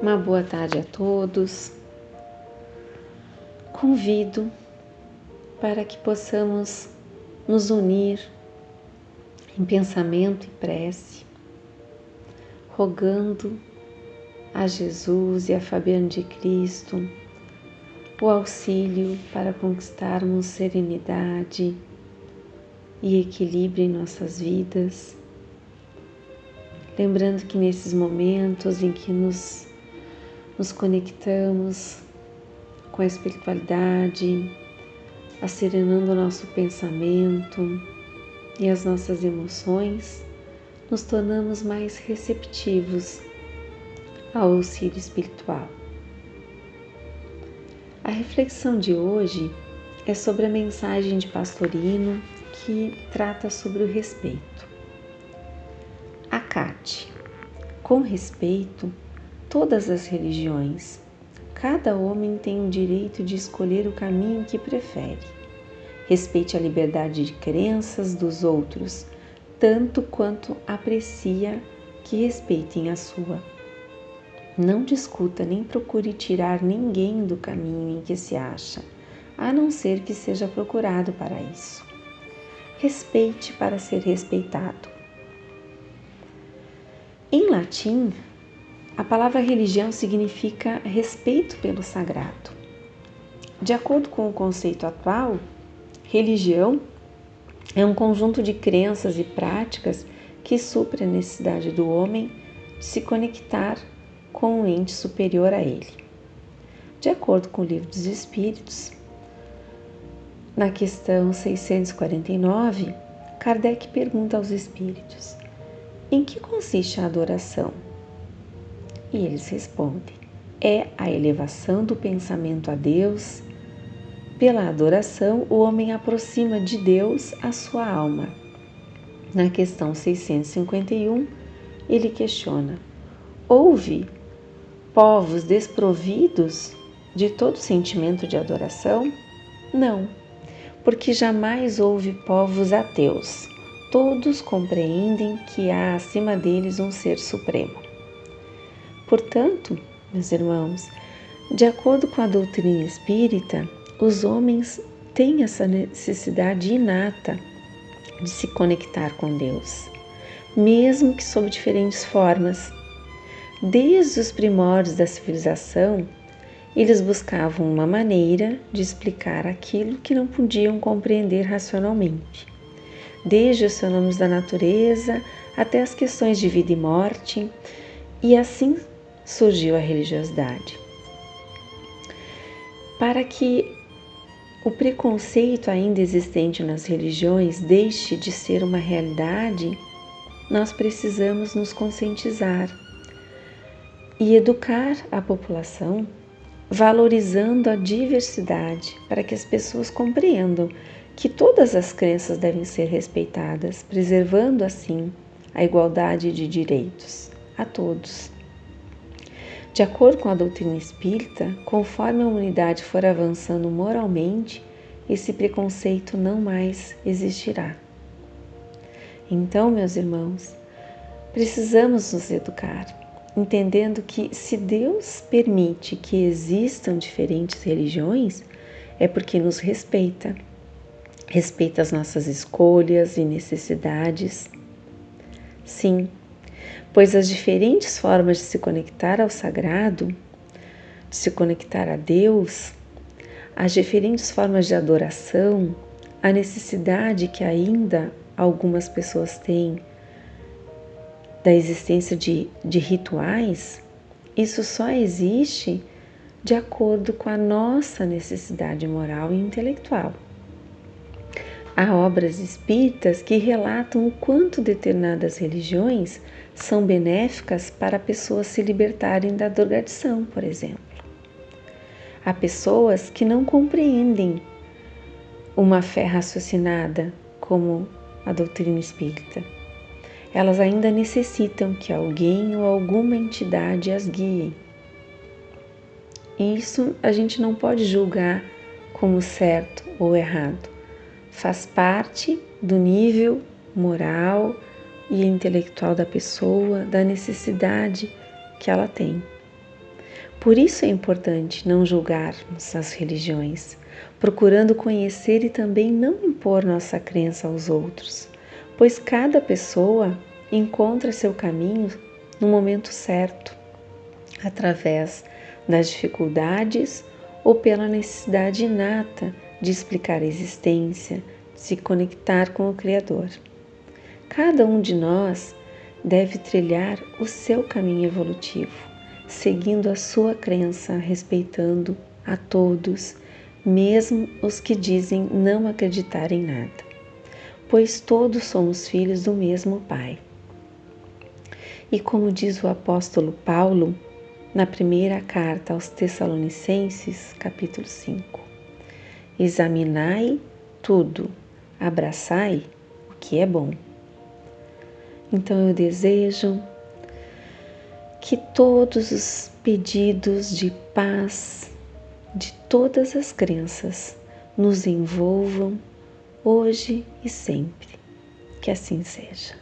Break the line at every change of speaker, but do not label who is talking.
Uma boa tarde a todos. Convido para que possamos nos unir em pensamento e prece, rogando a Jesus e a Fabiana de Cristo o auxílio para conquistarmos serenidade e equilíbrio em nossas vidas. Lembrando que nesses momentos em que nos conectamos com a espiritualidade, acerenando o nosso pensamento e as nossas emoções, nos tornamos mais receptivos ao auxílio espiritual. A reflexão de hoje é sobre a mensagem de Pastorino que trata sobre o respeito. Acate, com respeito, todas as religiões. Cada homem tem o direito de escolher o caminho que prefere. Respeite a liberdade de crenças dos outros, tanto quanto aprecia que respeitem a sua. Não discuta nem procure tirar ninguém do caminho em que se acha, a não ser que seja procurado para isso. Respeite para ser respeitado. Em latim, a palavra religião significa respeito pelo sagrado. De acordo com o conceito atual, religião é um conjunto de crenças e práticas que supre a necessidade do homem de se conectar com um ente superior a ele. De acordo com o Livro dos Espíritos, na questão 649, Kardec pergunta aos espíritos: em que consiste a adoração? E eles respondem: é a elevação do pensamento a Deus. Pela adoração, o homem aproxima de Deus a sua alma. Na questão 651, ele questiona: houve povos desprovidos de todo sentimento de adoração? Não, porque jamais houve povos ateus. Todos compreendem que há acima deles um ser supremo. Portanto, meus irmãos, de acordo com a doutrina espírita, os homens têm essa necessidade inata de se conectar com Deus, mesmo que sob diferentes formas. Desde os primórdios da civilização, eles buscavam uma maneira de explicar aquilo que não podiam compreender racionalmente. Desde os fenômenos da natureza até as questões de vida e morte, e assim surgiu a religiosidade. Para que o preconceito ainda existente nas religiões deixe de ser uma realidade, nós precisamos nos conscientizar e educar a população, valorizando a diversidade, para que as pessoas compreendam que todas as crenças devem ser respeitadas, preservando assim a igualdade de direitos a todos. De acordo com a doutrina espírita, conforme a humanidade for avançando moralmente, esse preconceito não mais existirá. Então, meus irmãos, precisamos nos educar, entendendo que se Deus permite que existam diferentes religiões, é porque nos respeita. Respeita as nossas escolhas e necessidades. Sim, pois as diferentes formas de se conectar ao sagrado, de se conectar a Deus, as diferentes formas de adoração, a necessidade que ainda algumas pessoas têm da existência de rituais, isso só existe de acordo com a nossa necessidade moral e intelectual. Há obras espíritas que relatam o quanto determinadas religiões são benéficas para pessoas se libertarem da drogadição, por exemplo. Há pessoas que não compreendem uma fé raciocinada como a doutrina espírita. Elas ainda necessitam que alguém ou alguma entidade as guie. Isso a gente não pode julgar como certo ou errado. Faz parte do nível moral e intelectual da pessoa, da necessidade que ela tem. Por isso é importante não julgarmos as religiões, procurando conhecer e também não impor nossa crença aos outros, pois cada pessoa encontra seu caminho no momento certo, através das dificuldades ou pela necessidade inata de explicar a existência, de se conectar com o Criador. Cada um de nós deve trilhar o seu caminho evolutivo, seguindo a sua crença, respeitando a todos, mesmo os que dizem não acreditar em nada, pois todos somos filhos do mesmo Pai. E como diz o apóstolo Paulo, na primeira carta aos Tessalonicenses, capítulo 5, examinai tudo, abraçai o que é bom. Então eu desejo que todos os pedidos de paz de todas as crenças nos envolvam hoje e sempre. Que assim seja.